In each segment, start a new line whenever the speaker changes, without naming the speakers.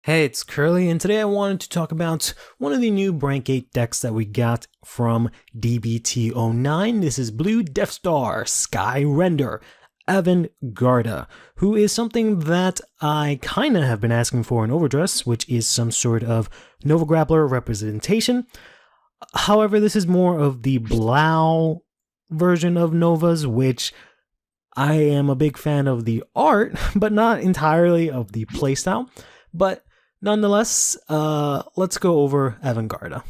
Hey, it's Curly, and today I wanted to talk about one of the new Rank 8 decks that we got from D-BT09. This is Blue Deathstar, Skyrender, Avantgarda, who is something that I kinda have been asking for in overdress, which is some sort of Nova Grappler representation. However, this is more of the Blau version of Novas, which I am a big fan of the art, but not entirely of the playstyle. But nonetheless, let's go over Avantgarda.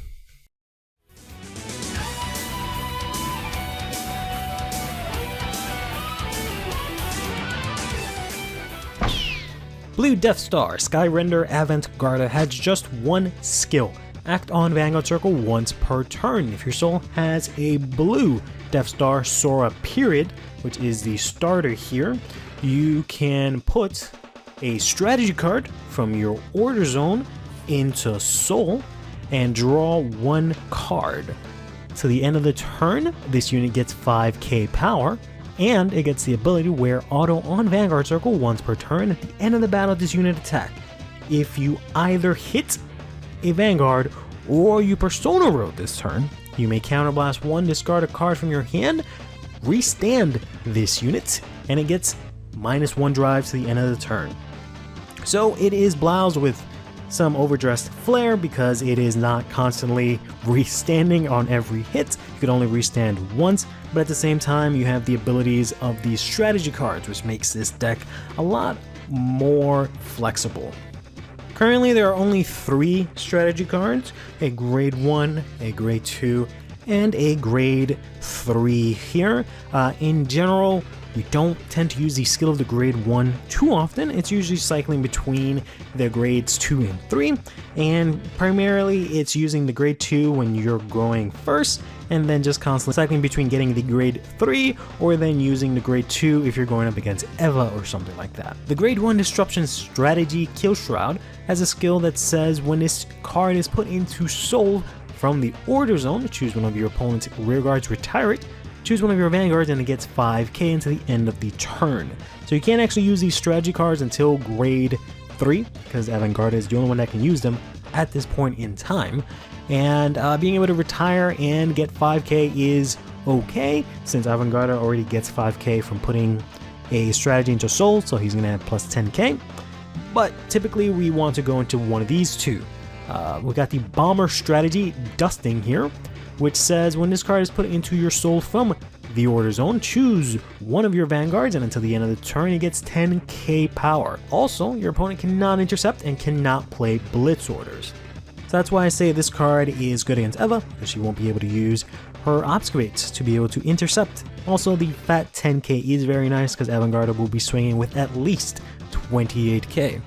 Blue Deathstar, Skyrender, Avantgarda has just one skill. Act on Vanguard Circle once per turn. If your soul has a blue Deathstar Sora period, which is the starter here, you can put a strategy card from your order zone into soul and draw one card. To the end of the turn, this unit gets 5k power, and it gets the ability to wear auto on Vanguard Circle once per turn. At the end of the battle, this unit attack. If you either hit a Vanguard or you Persona Road this turn, you may counterblast one, discard a card from your hand, restand this unit, and it gets -1 drive to the end of the turn. So it is bloused with some overdressed flair because it is not constantly restanding on every hit. You can only restand once, but at the same time you have the abilities of these strategy cards, which makes this deck a lot more flexible. Currently there are only 3 strategy cards, a grade 1, a grade 2, and a grade 3 here. In general, we don't tend to use the skill of the grade 1 too often. It's usually cycling between the grades 2 and 3, and primarily it's using the grade 2 when you're going first, and then just constantly cycling between getting the grade 3 or then using the grade 2 if you're going up against Eva or something like that. The grade 1 Disruption Strategy Kill Shroud has a skill that says when this card is put into soul from the order zone, choose one of your opponent's rear guards, retire it, choose one of your vanguards, and it gets 5k into the end of the turn. So you can't actually use these strategy cards until grade 3, because Avantgarda is the only one that can use them at this point in time. And being able to retire and get 5k is okay, since Avantgarda already gets 5k from putting a strategy into soul, so he's going to have plus 10k. But typically we want to go into one of these two. We got the Bomber Strategy Dusting here, which says when this card is put into your soul from the order zone, choose one of your vanguards, and until the end of the turn it gets 10k power. Also, your opponent cannot intercept and cannot play blitz orders. So that's why I say this card is good against Eva, because she won't be able to use her Obscurates to be able to intercept. Also, the fat 10k is very nice because Avantgarda will be swinging with at least 28k.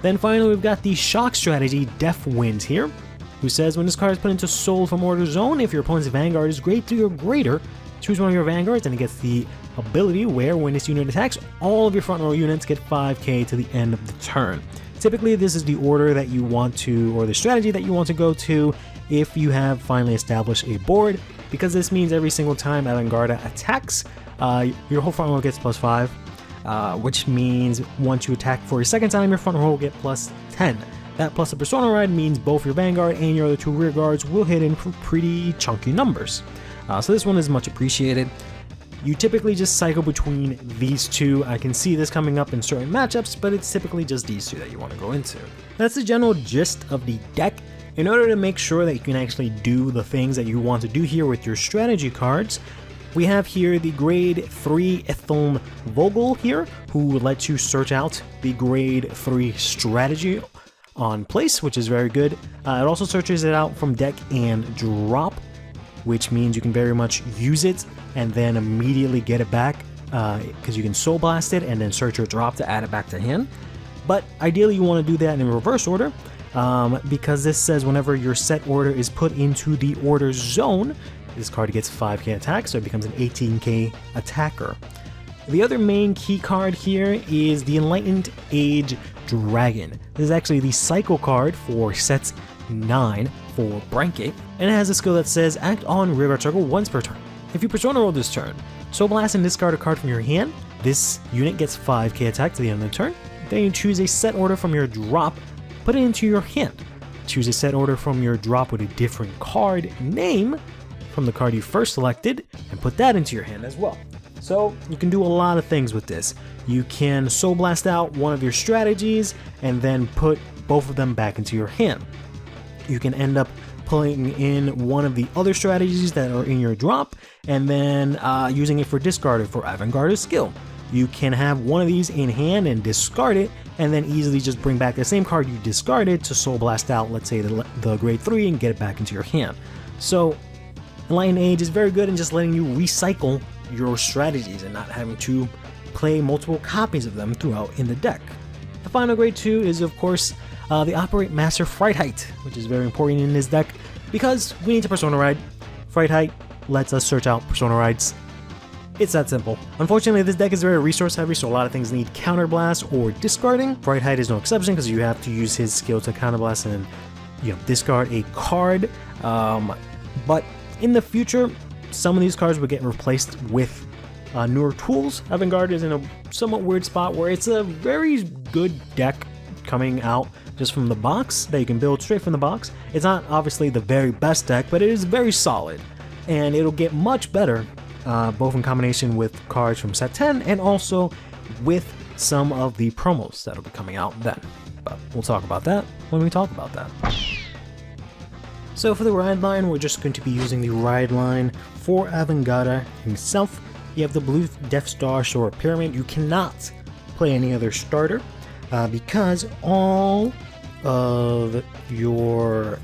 Then finally we've got the Shock Strategy Death Wind here, who says when this card is put into soul from order zone, if your opponent's Vanguard is grade 3 or greater, choose one of your Vanguards, and it gets the ability where when this unit attacks, all of your front row units get 5k to the end of the turn. Typically this is the order that you want to, or the strategy that you want to go to if you have finally established a board, because this means every single time Avantgarda attacks, your whole front row gets plus 5, which means once you attack for a second time, your front row will get plus 10. That plus a Persona Ride means both your Vanguard and your other 2 rear guards will hit in for pretty chunky numbers. So this one is much appreciated. You typically just cycle between these two. I can see this coming up in certain matchups, but it's typically just these two that you want to go into. That's the general gist of the deck. In order to make sure that you can actually do the things that you want to do here with your strategy cards, we have here the grade 3 Ethel Vogel here, who lets you search out the grade 3 strategy on place, which is very good. It also searches it out from deck and drop, which means you can very much use it and then immediately get it back, because you can soul blast it and then search your drop to add it back to hand. But ideally you want to do that in reverse order, because this says whenever your set order is put into the order zone, this card gets 5k attack, so it becomes an 18k attacker. The other main key card here is the Enlightened Age Dragon. This is actually the cycle card for sets 9 for Rank 8, and it has a skill that says act on rearguard circle once per turn. If you Persona Roll this turn, Soul Blast and discard a card from your hand, this unit gets 5k attack to the end of the turn. Then you choose a set order from your drop put it into your hand. Choose a set order from your drop with a different card name from the card you first selected, and put that into your hand as well. So you can do a lot of things with this. You can Soul Blast out one of your strategies and then put both of them back into your hand. You can end up pulling in one of the other strategies that are in your drop and then using it for discard or for Avantgarda's skill. You can have one of these in hand and discard it, and then easily just bring back the same card you discarded to Soul Blast out, let's say the grade 3, and get it back into your hand. So Enlightened Age is very good in just letting you recycle your strategies and not having to play multiple copies of them throughout in the deck. The final grade 2 is, of course, the Operate Master Fright Height, which is very important in this deck because we need to Persona Ride. Fright Height lets us search out Persona Rides. It's that simple. Unfortunately, this deck is very resource heavy, so a lot of things need Counterblast or discarding. Fright Height is no exception because you have to use his skill to Counterblast and discard a card. But in the future, some of these cards will get replaced with newer tools. Avantgarda is in a somewhat weird spot where it's a very good deck coming out just from the box that you can build straight from the box. It's not obviously the very best deck, but it is very solid, and it'll get much better both in combination with cards from set 10 and also with some of the promos that'll be coming out then. But we'll talk about that when we talk about that. So for the ride line, we're just going to be using the ride line for Avantgarda himself. You have the blue Deathstar Sora Pyramid. You cannot play any other starter because all of your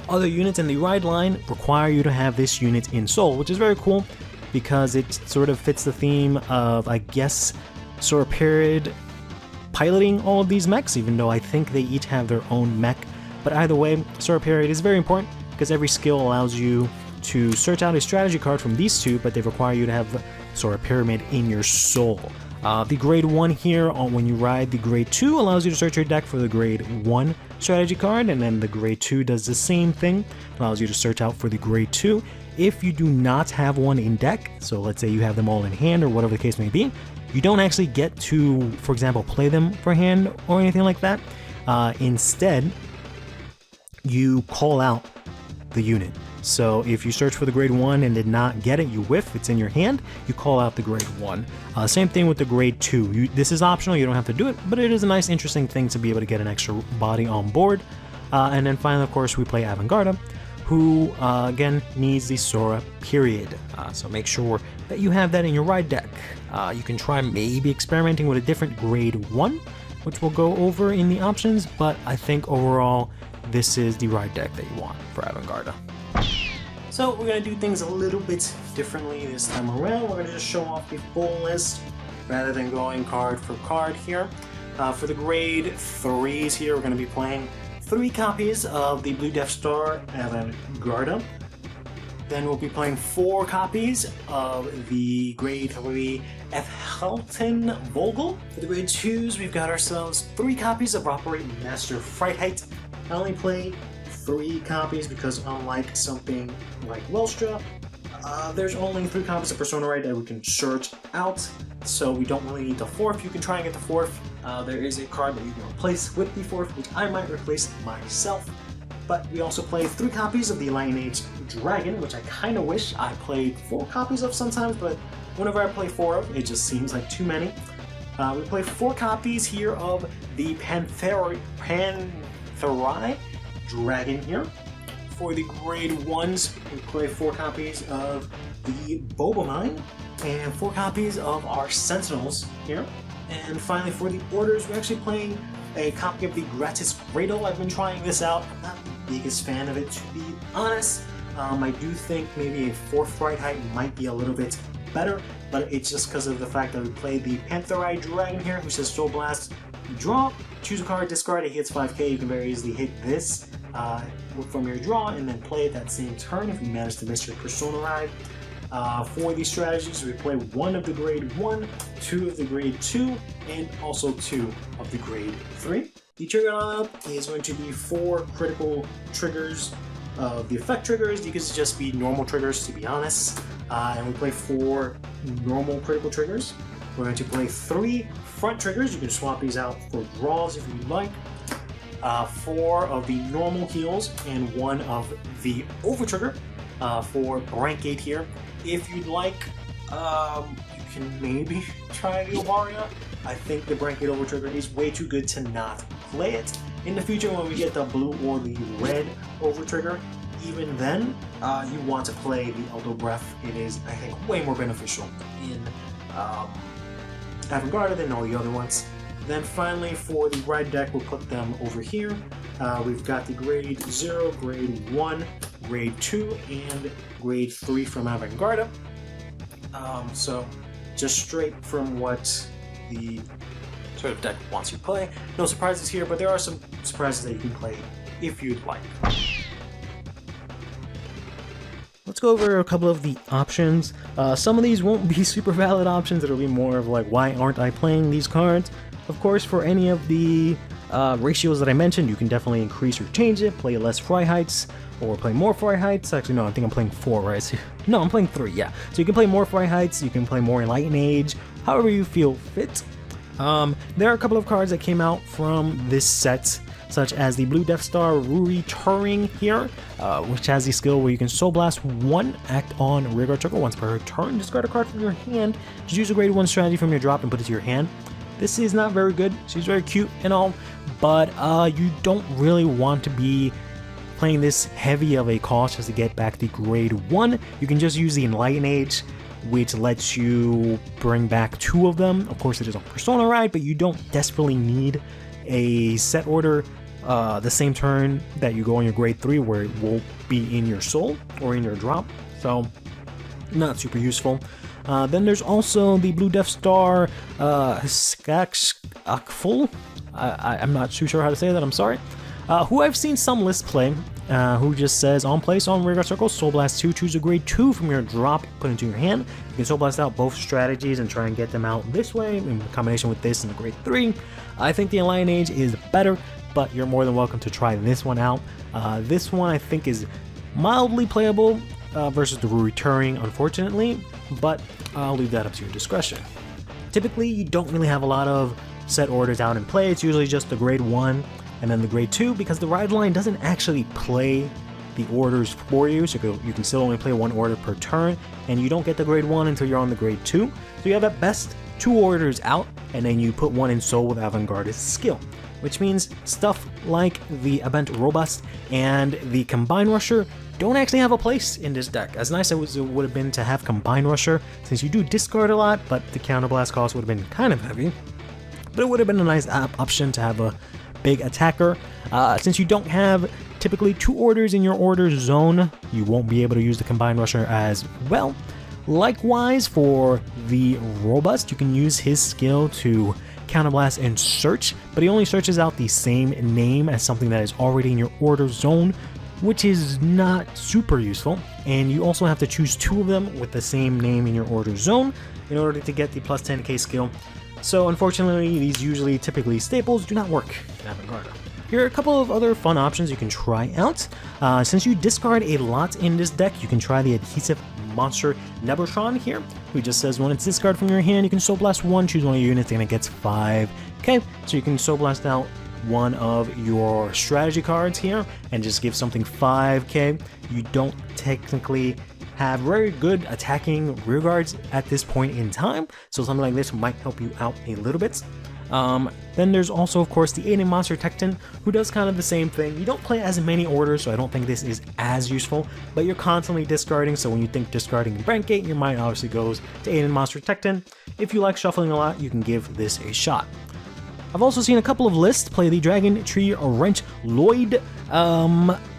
other units in the ride line require you to have this unit in Soul, which is very cool because it sort of fits the theme of, I guess, Sora Period piloting all of these mechs, even though I think they each have their own mech. But either way, Sora Period is very important because every skill allows you to search out a strategy card from these two, but they require you to have Sora Pyramid in your Soul. The grade 1 here, when you ride the grade 2, allows you to search your deck for the grade 1 strategy card, and then the grade 2 does the same thing, allows you to search out for the grade 2. If you do not have one in deck, so let's say you have them all in hand or whatever the case may be, you don't actually get to, for example, play them for hand or anything like that. Instead, you call out the unit. So if you search for the grade 1 and did not get it, you whiff, it's in your hand, you call out the grade 1. Same thing with the grade 2. This is optional, you don't have to do it, but it is a nice, interesting thing to be able to get an extra body on board. And then finally, of course, we play Avantgarda, who, again, needs the Sora Period. So make sure that you have that in your ride deck. You can try maybe experimenting with a different grade 1, which we'll go over in the options, but I think overall, this is the ride deck that you want for Avantgarda. So we're going to do things a little bit differently this time around. We're going to just show off the full list rather than going card for card here. For the grade 3s here, we're going to be playing 3 copies of the Blue Deathstar Avantgarda. Then we'll be playing 4 copies of the grade 3 Elfhelten Vogel. For the grade 2s, we've got ourselves 3 copies of Operate Master Fright Height. I only play 3 copies because unlike something like Welstra, there's only 3 copies of Persona Ride that we can search out, so we don't really need the 4th. You can try and get the 4th. There is a card that you can replace with the 4th, which I might replace myself. But we also play 3 copies of the Lion Age Dragon, which I kind of wish I played 4 copies of sometimes, but whenever I play 4 of, it just seems like too many. We play 4 copies here of the Pantherai Dragon here. For the grade 1s, we play 4 copies of the Bobomine and 4 copies of our Sentinels here. And finally, for the orders, we're actually playing a copy of the Gratis Grado. I've been trying this out. I'm not the biggest fan of it, to be honest. I do think maybe a 4th Fright Height might be a little bit better, but it's just because of the fact that we play the Pantherai Dragon here, who says Soul Blast, draw, choose a card, discard, it hits 5k. You can very easily hit this from your draw and then play it that same turn if you manage to miss your Persona Ride. For these strategies, we play 1 of the grade 1, 2 of the grade 2, and also 2 of the grade 3. The trigger lineup is going to be 4 critical triggers. The effect triggers, these could just be normal triggers, to be honest. And we play 4 normal critical triggers. We're going to play 3 front triggers. You can swap these out for draws if you'd like. 4 of the normal heals and 1 of the over trigger for rank 8 here. If you'd like, you can maybe try the Ovaria. I think the rank 8 over trigger is way too good to not play it. In the future, when we get the blue or the red over trigger, even then, you want to play the Elder Breath. It is, I think, way more beneficial in Avantgarda than all the other ones. Then finally, for the right deck, we'll put them over here. We've got the grade 0, grade 1, grade 2, and grade 3 from Avantgarda. So just straight from what the sort of deck wants you to play. No surprises here, but there are some surprises that you can play if you'd like. Let's go over a couple of the options. Some of these won't be super valid options. It'll be more of like, why aren't I playing these cards? Of course, for any of the ratios that I mentioned, you can definitely increase or change it, play less Freiheits, or play more Freiheits. Actually, no, I think I'm playing 4, right? No, I'm playing 3, yeah. So you can play more Freiheits, you can play more Enlightened Age, however you feel fit. There are a couple of cards that came out from this set, such as the blue Deathstar Ruri Turing here, which has the skill where you can Soul Blast 1, act on rearguard circle once per turn, discard a card from your hand, just use a grade 1 strategy from your drop and put it to your hand. This is not very good. She's very cute and all, but you don't really want to be playing this heavy of a cost just to get back the grade 1. You can just use the Enlightened Age, which lets you bring back 2 of them. Of course, it is on Persona Ride, but you don't desperately need a set order the same turn that you go on your grade 3, where it will be in your soul or in your drop. So, not super useful. Then there's also the blue Deathstar Skakful. I'm not too sure how to say that, I'm sorry. Who I've seen some lists play, who just says, on place, on rearguard circle, Soul Blast 2, choose a grade 2 from your drop, put it into your hand. You can Soul Blast out both strategies and try and get them out this way, in combination with this and the grade 3. I think the Enlightened Age is better, but you're more than welcome to try this one out. This one I think is mildly playable versus the Ruri Turing, unfortunately, but I'll leave that up to your discretion. Typically, you don't really have a lot of set orders out in play. It's usually just the grade 1 and then the grade 2, because the ride line doesn't actually play the orders for you, so you can still only play 1 order per turn, and you don't get the grade 1 until you're on the grade 2. So you have at best 2 orders out, and then you put 1 in soul with Avantgarda's skill, which means stuff like the Event Robust and the Combine Rusher don't actually have a place in this deck. As nice as it would have been to have Combine Rusher, since you do discard a lot, but the counterblast cost would have been kind of heavy. But it would have been a nice option to have a big attacker. Since you don't have typically 2 orders in your order zone, you won't be able to use the Combine Rusher as well. Likewise, for the Robust, you can use his skill to counterblast and search, but he only searches out the same name as something that is already in your order zone, which is not super useful. And you also have to choose 2 of them with the same name in your order zone in order to get the plus 10k skill. So unfortunately, these typically staples do not work in Avantgarda. Here are a couple of other fun options you can try out. Since you discard a lot in this deck, you can try the Adhesive Monster Nebotron here, who just says when it's discarded from your hand, you can Soul Blast 1, choose one of your units, and it gets 5k. So you can Soul Blast out one of your strategy cards here and just give something 5k. You don't technically have very good attacking rear guards at this point in time, so something like this might help you out a little bit. Then there's also, of course, the Alien Monster Tecton, who does kind of the same thing. You don't play as many orders, so I don't think this is as useful, but you're constantly discarding, so when you think discarding rank 8, your mind obviously goes to Alien Monster Tecton. If you like shuffling a lot, you can give this a shot. I've also seen a couple of lists play the Dragon Tree Wrench Lloyd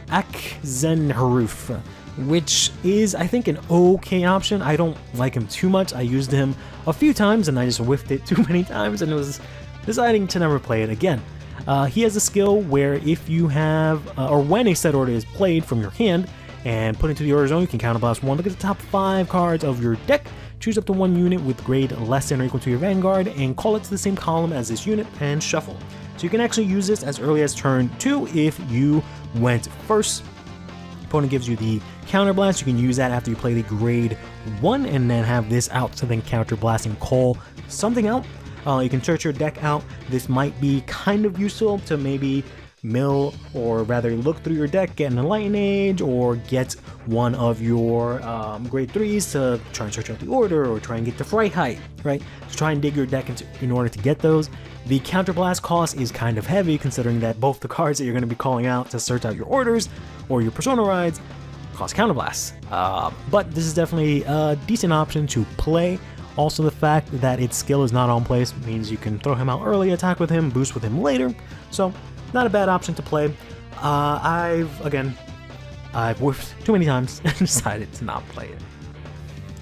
Akzenharuf, which is, I think, an okay option. I don't like him too much. I used him a few times and I just whiffed it too many times and was deciding to never play it again. He has a skill where if you have, or when a set order is played from your hand and put into the order zone, you can counterblast 1. Look at the top 5 cards of your deck, choose up to 1 unit with grade less than or equal to your Vanguard, and call it to the same column as this unit and shuffle. So you can actually use this as early as turn 2 if you went first. Opponent gives you the counterblast, you can use that after you play the grade 1 and then have this out to then counterblast and call something out. You can search your deck out. This might be kind of useful to maybe mill, or rather look through your deck, get an Enlightened Age, or get one of your grade 3s to try and search out the order, or try and get the Fright Height, right? So try and dig your deck in order to get those. The Counterblast cost is kind of heavy, considering that both the cards that you're going to be calling out to search out your orders or your Persona rides cost Counterblast. But this is definitely a decent option to play. Also, the fact that its skill is not on place means you can throw him out early, attack with him, boost with him later. So not a bad option to play. I've whiffed too many times and decided to not play it.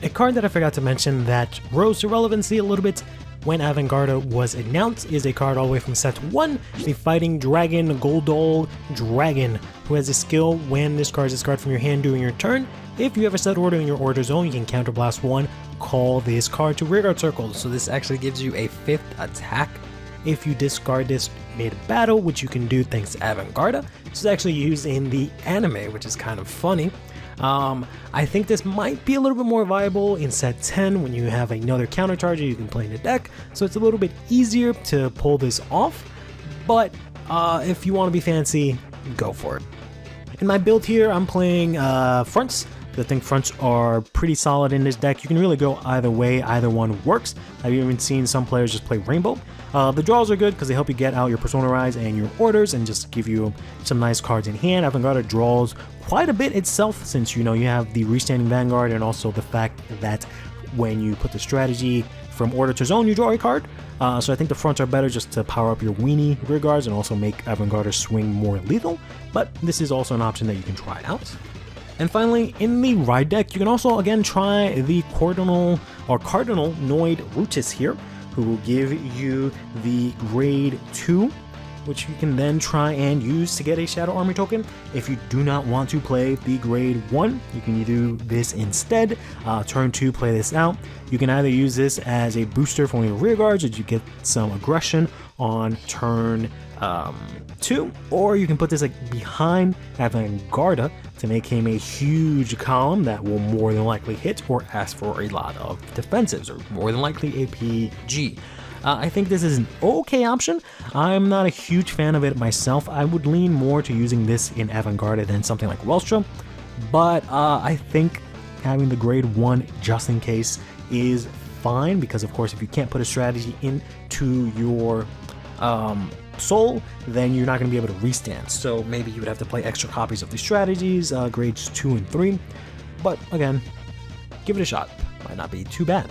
A card that I forgot to mention that rose to relevancy a little bit when Avantgarda was announced is a card all the way from set 1, the Fighting Dragon Goldol Dragon, who has a skill when this card is discarded from your hand during your turn. If you have a set order in your order zone, you can Counterblast 1, call this card to rearguard circle. So this actually gives you a 5th attack if you discard this mid-battle, which you can do thanks to Avantgarda. This is actually used in the anime, which is kind of funny. I think this might be a little bit more viable in set 10 when you have another countercharger you can play in the deck, so it's a little bit easier to pull this off, but if you want to be fancy, go for it. In my build here, I'm playing fronts. I think fronts are pretty solid in this deck. You can really go either way, either one works. I've even seen some players just play rainbow. The draws are good because they help you get out your Persona Rise and your orders and just give you some nice cards in hand. Avantgarda draws quite a bit itself, since you have the restanding Vanguard, and also the fact that when you put the strategy from order to zone, you draw a card. So I think the fronts are better just to power up your weenie rear guards and also make Avantgarda swing more lethal, but this is also an option that you can try out. And finally, in the ride deck, you can also again try the Cardinal Noid Rutus here, who will give you the grade 2, which you can then try and use to get a Shadow Army token. If you do not want to play the grade 1, you can do this instead. Turn 2, play this out. You can either use this as a booster for one of your rear guards, as you get some aggression on turn 2, or you can put this behind Avantgarda to make him a huge column that will more than likely hit or ask for a lot of defensives, or more than likely a PG. I think this is an okay option. I'm not a huge fan of it myself. I would lean more to using this in Avantgarda than something like Welstra, but I think having the grade 1 just in case is fine, because of course if you can't put a strategy into your soul, then you're not going to be able to restand. So maybe you would have to play extra copies of the strategies, grades 2 and 3. But again, give it a shot. Might not be too bad.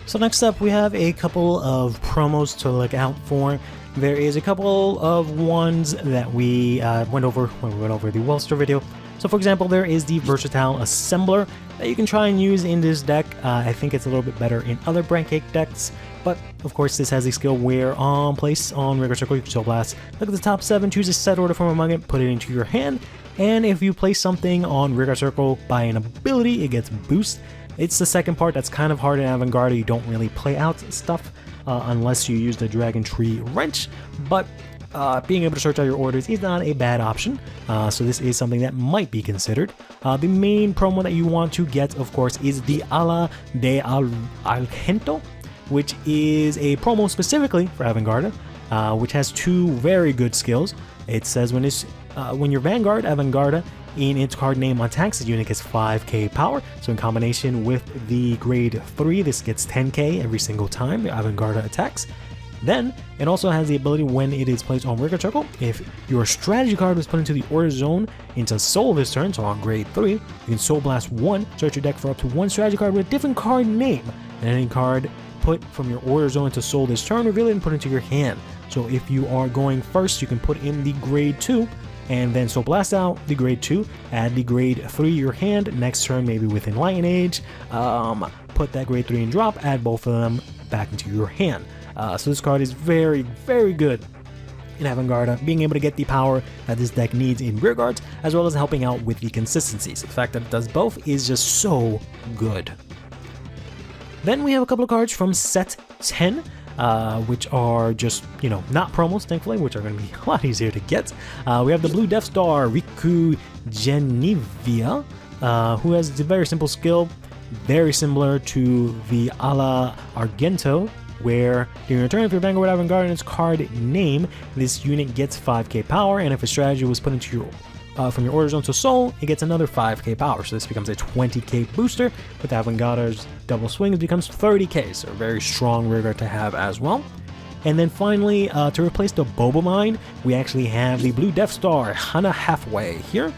So next up, we have a couple of promos to look out for. There is a couple of ones that we went over when we went over the Welstra video. So for example, there is the Versatile Assembler that you can try and use in this deck. I think it's a little bit better in other Brand Cake decks, but of course this has a skill where on place on Rearguard Circle you can Soul Blast. Look at the top 7, choose a set order from among it, put it into your hand, and if you place something on Rearguard Circle by an ability, it gets boost. It's the second part that's kind of hard in Avantgarda. You don't really play out stuff unless you use the Dragon Tree Wrench, but being able to search out your orders is not a bad option, so this is something that might be considered. The main promo that you want to get, of course, is the Ala de Argento, which is a promo specifically for Avantgarda, which has 2 very good skills. It says when your Vanguard, Avantgarda, in its card name attacks, the unit gets 5k power, so in combination with the grade 3, this gets 10k every single time the Avantgarda attacks. Then, it also has the ability when it is placed on Rearguard Circle, if your strategy card was put into the order zone into Soul this turn, so on grade 3, you can Soul Blast 1, search your deck for up to 1 strategy card with a different card name, and any card put from your order zone into Soul this turn, reveal it and put it into your hand. So if you are going first, you can put in the grade 2, and then Soul Blast out the grade 2, add the grade 3 to your hand, next turn maybe with Enlightened Age, put that grade 3 and drop, add both of them back into your hand. So this card is very, very good in Avantgarda, being able to get the power that this deck needs in rear guards, as well as helping out with the consistency. So the fact that it does both is just so good. Then we have a couple of cards from set 10, which are just, not promos, thankfully, which are going to be a lot easier to get. We have the blue Deathstar, Riku Genevia, who has a very simple skill. very similar to the Ala Argento, where during your turn, if your Vanguard Avantgarda in its card name, this unit gets 5k power, and if a strategy was put into your from your order zone to soul, it gets another 5k power. So this becomes a 20k booster. With Avantgarda's double swing, it becomes 30k, so a very strong rearguard to have as well. And then finally, to replace the Boba Mine, we actually have the blue Deathstar, Hana Halfway here,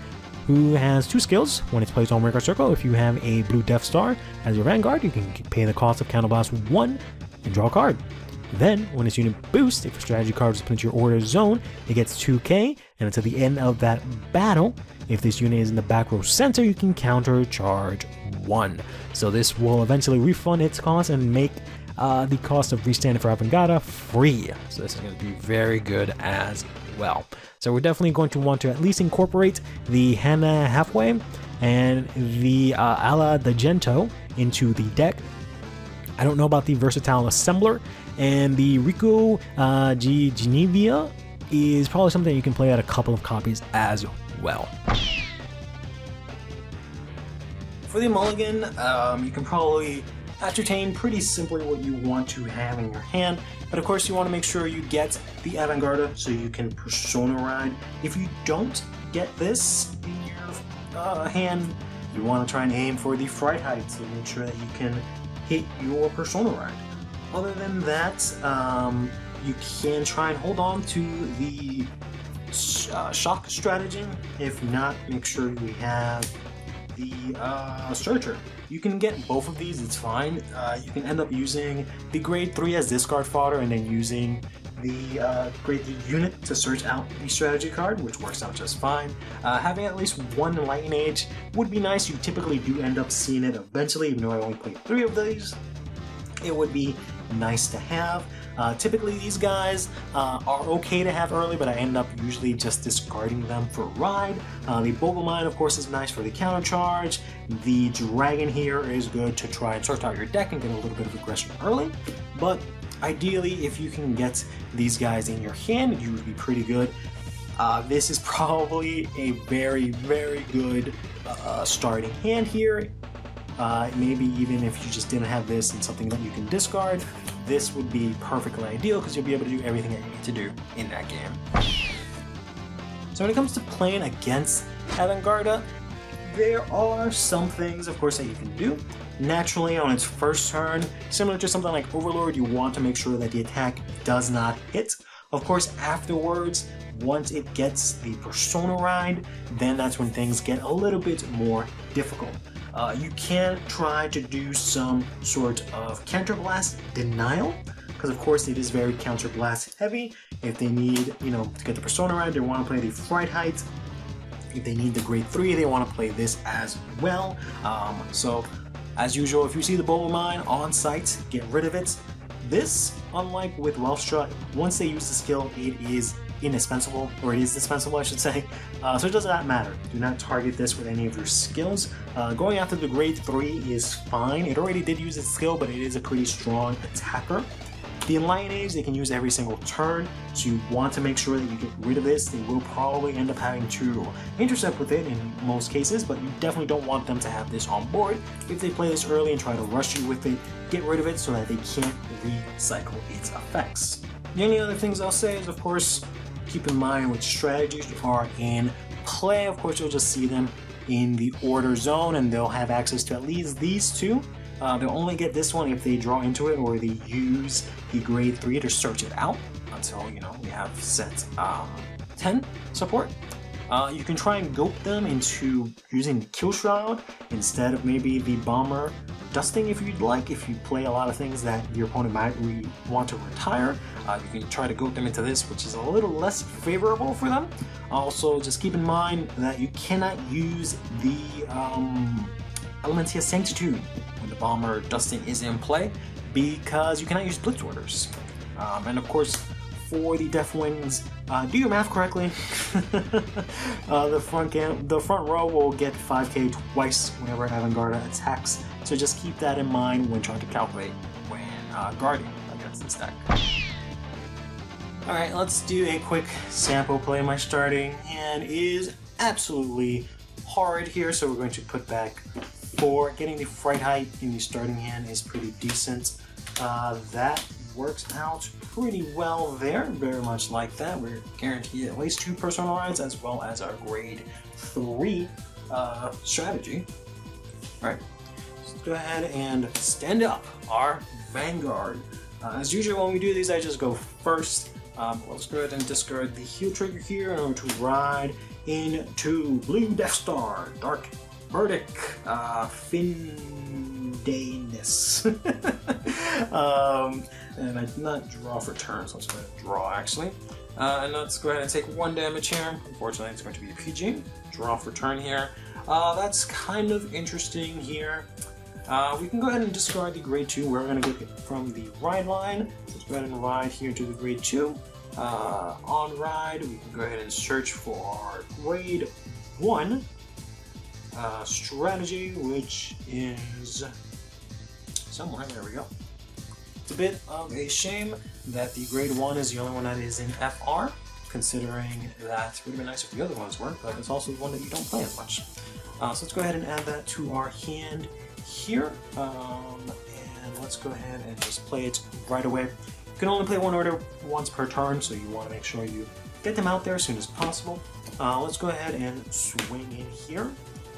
who has 2 skills. When it's placed on rearguard circle, if you have a blue Deathstar as your Vanguard, you can pay the cost of Counterblast 1 and draw a card. Then, when its unit boosts, if a strategy card is put into your order zone, it gets 2k, and until the end of that battle, if this unit is in the back row center, you can counter charge 1. So this will eventually refund its cost and make the cost of restanding for Avantgarda free. So this is going to be very good as well. So we're definitely going to want to at least incorporate the Hana Halfway and the Ala Argento into the deck. I don't know about the Versatile Assembler, and the Rico Genevia is probably something you can play at a couple of copies as well. For the Mulligan, you can probably ascertain pretty simply what you want to have in your hand, but of course you want to make sure you get the Avantgarda so you can Persona Ride. If you don't get this in your hand, you want to try and aim for the Fright Height to make sure that you can hit your Persona Ride. Other than that, you can try and hold on to the shock stratagem. If not, make sure we have the Searcher. You can get both of these, it's fine. You can end up using the grade 3 as discard fodder and then using the grade 3 unit to search out the strategy card, which works out just fine. Having at least one Lightning Age would be nice. You typically do end up seeing it eventually, even though I only played 3 of these. It would be nice to have. Typically these guys are okay to have early, but I end up usually just discarding them for Ride. The Boba Mine, of course, is nice for the counter charge. The Dragon here is good to try and sort out your deck and get a little bit of aggression early, but ideally if you can get these guys in your hand, you would be pretty good. This is probably a very, very good starting hand here. Maybe even if you just didn't have this and something that you can discard, this would be perfectly ideal because you'll be able to do everything that you need to do in that game. So when it comes to playing against Avantgarda, there are some things, of course, that you can do. Naturally, on its first turn, similar to something like Overlord, you want to make sure that the attack does not hit. Of course, afterwards, once it gets the Persona Ride, then that's when things get a little bit more difficult. You can try to do some sort of Counterblast denial, because of course it is very Counterblast heavy. If they need, to get the Persona Ride, they want to play the Fright Height. If they need the grade 3, they want to play this as well. So, as usual, if you see the Boba Mine on site, get rid of it. This, unlike with Wellstrut, once they use the skill, it is indispensable, or it is dispensable I should say, so it does not matter. Do not target this with any of your skills. Going after the grade 3 is fine. It already did use its skill, but it is a pretty strong attacker. The Enlighten Age they can use every single turn, so you want to make sure that you get rid of this. They will probably end up having to intercept with it in most cases, but you definitely don't want them to have this on board. If they play this early and try to rush you with it, get rid of it so that they can't recycle its effects. The only other things I'll say is, of course, keep in mind which strategies are in play. Of course, you'll just see them in the order zone, and they'll have access to at least these two. They'll only get this one if they draw into it or they use the grade 3 to search it out until, we have set 10 support. You can try and goat them into using the Kill Shroud instead of maybe the Bomber Dusting if you'd like. If you play a lot of things that your opponent might want to retire, you can try to goat them into this, which is a little less favorable for them. Also, just keep in mind that you cannot use the Elementia Sanctitude when the Bomber Dusting is in play, because you cannot use Blitz Orders. And of course, for the Death Wings, do your math correctly. The front row will get 5k twice whenever Avantgarda attacks, so just keep that in mind when trying to calculate when guarding against this deck. Alright, let's do a quick sample play. My starting hand is absolutely horrid here, so we're going to put back for getting the Fright Height in the starting hand is pretty decent. That works out pretty well there, very much like that. We're guaranteed at least 2 personal rides as well as our grade 3 strategy. Alright, let's go ahead and stand up our Vanguard. As usual when we do these I just go first. Let's go ahead and discard the heal trigger here in order to ride into Blue Deathstar, Dark Verdict, Findayness. And I did not draw for turns, so let's go ahead and draw actually. And let's go ahead and take 1 damage here. Unfortunately it's going to be a PG. Draw for turn here. That's kind of interesting here. We can go ahead and discard the grade 2. We're going to get it from the ride line. Let's go ahead and ride here to the grade 2. On ride, we can go ahead and search for our grade 1 strategy, which is somewhere. There we go. It's a bit of a shame that the grade 1 is the only one that is in FR, considering that it would have been nice if the other ones were, but it's also the one that you don't play as much. So let's go ahead and add that to our hand here, and let's go ahead and just play it right away. You can only play 1 order once per turn, so you want to make sure you get them out there as soon as possible. Let's go ahead and swing in here.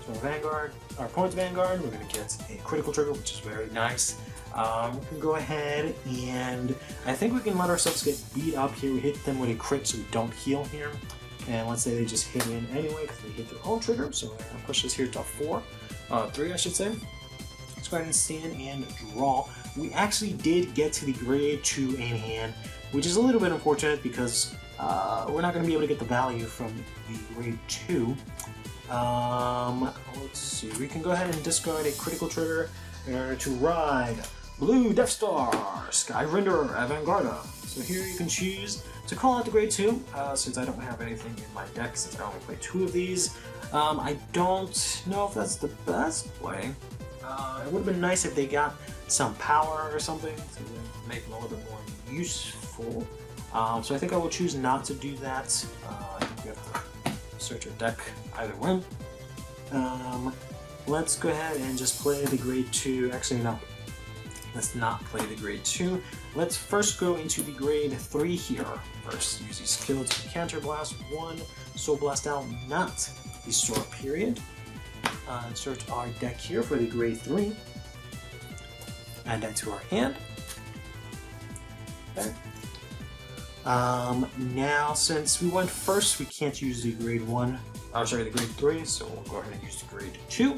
So our Vanguard, our opponent's Vanguard, we're going to get a critical trigger, which is very nice. We can go ahead and I think we can let ourselves get beat up here. We hit them with a crit so we don't heal here. And let's say they just hit in anyway because they hit their own trigger. So we're going to push this here to 3 I should say. Let's go ahead and stand and draw. We actually did get to the grade 2 in hand, which is a little bit unfortunate because we're not going to be able to get the value from the grade 2. Let's see, we can go ahead and discard a critical trigger in order to ride Blue Deathstar, Skyrender, Avantgarda. So here you can choose to call out the grade 2, since I don't have anything in my deck, since I only play 2 of these. I don't know if that's the best play. It would have been nice if they got some power or something to make them a little bit more useful. So I think I will choose not to do that. I think we have to search our deck either way. Let's go ahead and just play the grade 2. Actually, no. Let's not play the grade 2. Let's first go into the grade 3 here. First, use the skill to counter blast 1, Soul Blast out, not the Sora period. Insert our deck here for the grade 3. Add that to our hand. Okay. Now, since we went first, we can't use the grade 1. Sorry, the grade 3, so we'll go ahead and use the grade 2.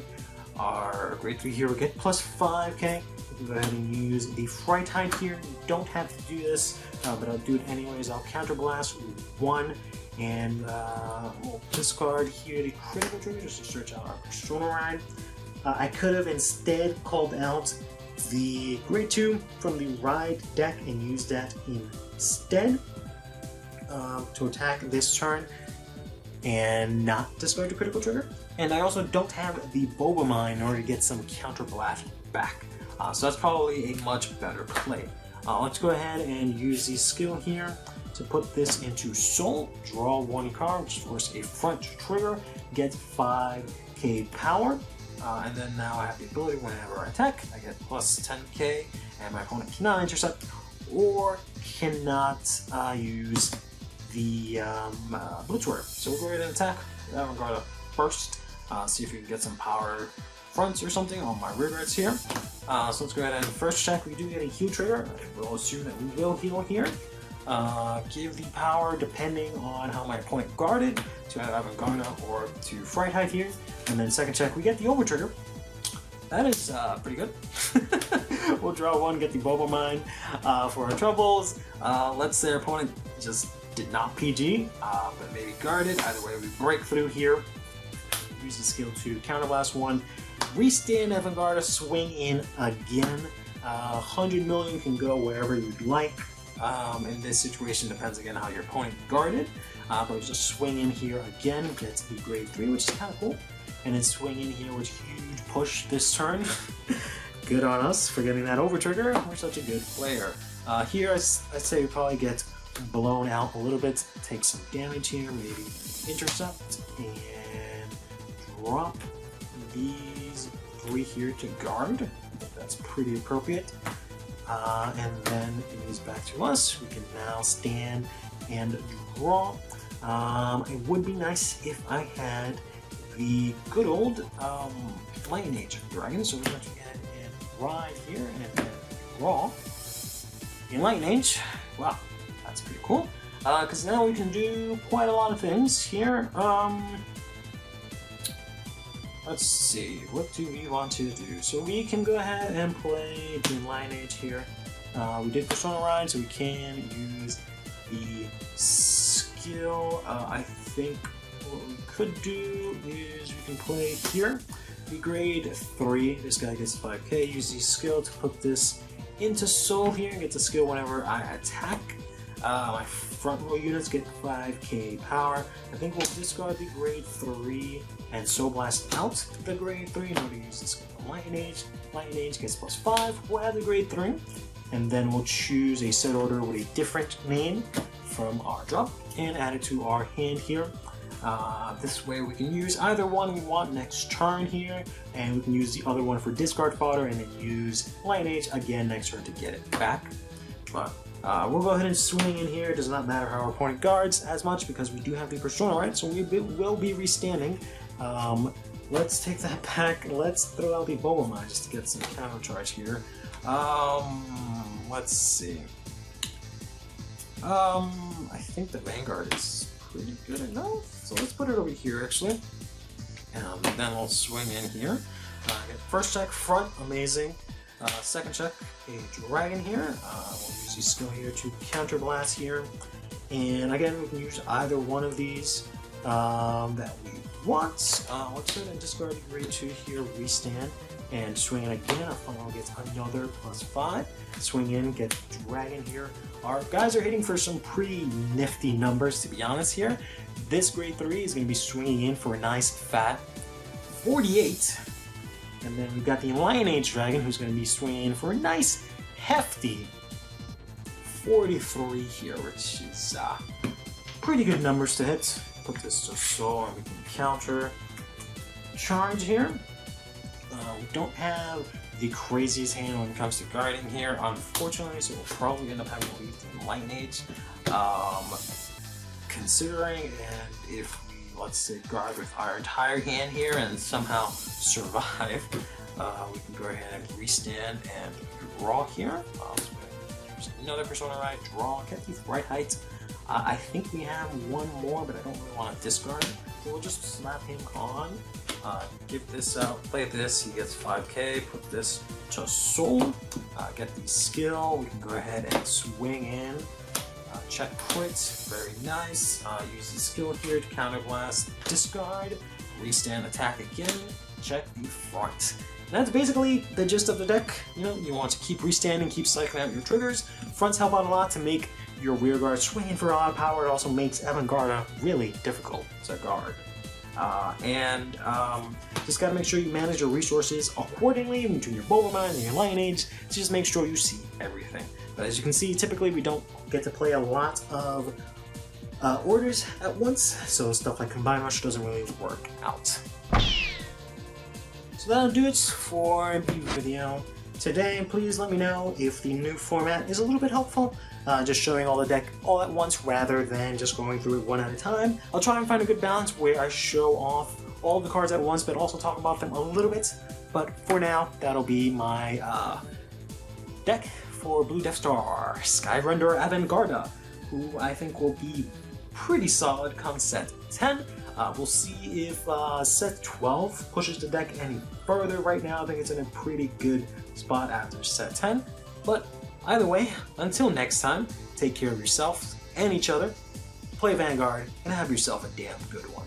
Our grade 3 here will get plus 5k. We can go ahead and use the Fright Height here. You don't have to do this, but I'll do it anyways. I'll counterblast 1, and we'll discard here the critical trigger just to search out our Persona Ride. I could have instead called out the grade 2 from the Ride deck and used that instead to attack this turn and not discard the critical trigger. And I also don't have the Boba Mine in order to get some counterblast back. So that's probably a much better play. Let's go ahead and use the skill here to put this into Soul. Draw 1 card, which is of course a front trigger, get 5k power. And then now I have the ability whenever I attack, I get plus 10k, and my opponent cannot intercept or cannot use the Blitz Word. So we'll go ahead and attack Avantgarda first, see if we can get some power fronts or something on my rear guards here. So let's go ahead and first check. We do get a heal trigger. We'll assume that we will heal here. Give the power depending on how my opponent guarded to Avantgarda or to Fright Height here. And then second check, we get the over trigger. That is pretty good. We'll draw 1, get the Boba Mine for our troubles. Let's say our opponent just did not PG, but maybe guarded. Either way, we break through here. Use the skill to counterblast 1. Restand Avantgarda, swing in again. 100 million can go wherever you'd like. In this situation, depends again how your opponent guarded. But we just swing in here again, get to the grade 3, which is kind of cool. And then swing in here, which huge push this turn. Good on us for getting that over trigger. We're such a good player. Here, I'd say we probably get blown out a little bit. Take some damage here, maybe intercept, and drop these 3 here to guard. That's pretty appropriate. And then it is back to us. We can now stand and draw. It would be nice if I had the good old Lightning Age Dragon. So we're going to go ahead and ride here and then draw in Lightning Age. Wow, that's pretty cool. Because now we can do quite a lot of things here. Let's see, what do we want to do? So we can go ahead and play in Lightning Age here. We did Persona Ride, so we can use the skill. I think what we could do is we can play here. The grade 3, this guy gets 5k. Use the skill to put this into soul here. Get the skill whenever I attack. My front row units get 5k power. I think we'll discard the grade 3 and Soul Blast out the grade 3 in order to use this Lightning Age. Lightning Age gets +5. We'll add the grade 3, and then we'll choose a set order with a different name from our drop and add it to our hand here. This way we can use either one we want next turn here, and we can use the other one for discard fodder and then use Lightning Age again next turn to get it back. But we'll go ahead and swing in here. It does not matter how our opponent guards as much because we do have the Persona, right? So we will be restanding. Let's take that back. Let's throw out the Bubble Mine just to get some counter charge here. Let's see. I think the Vanguard is pretty good enough. So let's put it over here actually. Then we'll swing in here. First check, front, amazing. Second check, a dragon here. We'll use the skill here to counter blast here. And again, we can use either one of these that we want. Let's go ahead and discard the grade 2 here, restand, and swing in again. Our front row gets another +5. Swing in, get dragon here. Our guys are hitting for some pretty nifty numbers, to be honest here. This grade 3 is going to be swinging in for a nice fat 48. And then we've got the Lion Age Dragon, who's going to be swinging in for a nice, hefty 43 here, which is pretty good numbers to hit. Put this to soul, and we can counter charge here. We don't have the craziest hand when it comes to guarding here, unfortunately, so we'll probably end up having to leave the Lion Age. Considering, and if we, let's say, guard with our entire hand here and somehow survive, we can go ahead and restand and draw here. Another Persona Ride, draw, get the right height. I think we have one more, but I don't really want to discard it. So we'll just slap him on, give this out, play this, he gets 5k, put this to soul, get the skill, we can go ahead and swing in. Check quit, very nice. Use the skill here to counter blast, discard, restand, attack again, check the front. And that's basically the gist of the deck. You know, you want to keep restanding, keep cycling out your triggers. Fronts help out a lot to make your rear guard swinging for a lot of power. It also makes Avantgarda really difficult to guard. Just gotta make sure you manage your resources accordingly between your Bubble Mine and your Lion Age to just make sure you see everything. But as you can see, typically we don't get to play a lot of orders at once, so stuff like Combine Rush doesn't really work out. So that'll do it for the video today. Please let me know if the new format is a little bit helpful, just showing all the deck all at once rather than just going through it one at a time. I'll try and find a good balance where I show off all the cards at once but also talk about them a little bit. But for now, that'll be my deck for Blue Deathstar, Skyrender Avantgarda, who I think will be pretty solid come set 10. We'll see if set 12 pushes the deck any further. Right now, I think it's in a pretty good spot after set 10. But either way, until next time, take care of yourself and each other, play Vanguard, and have yourself a damn good one.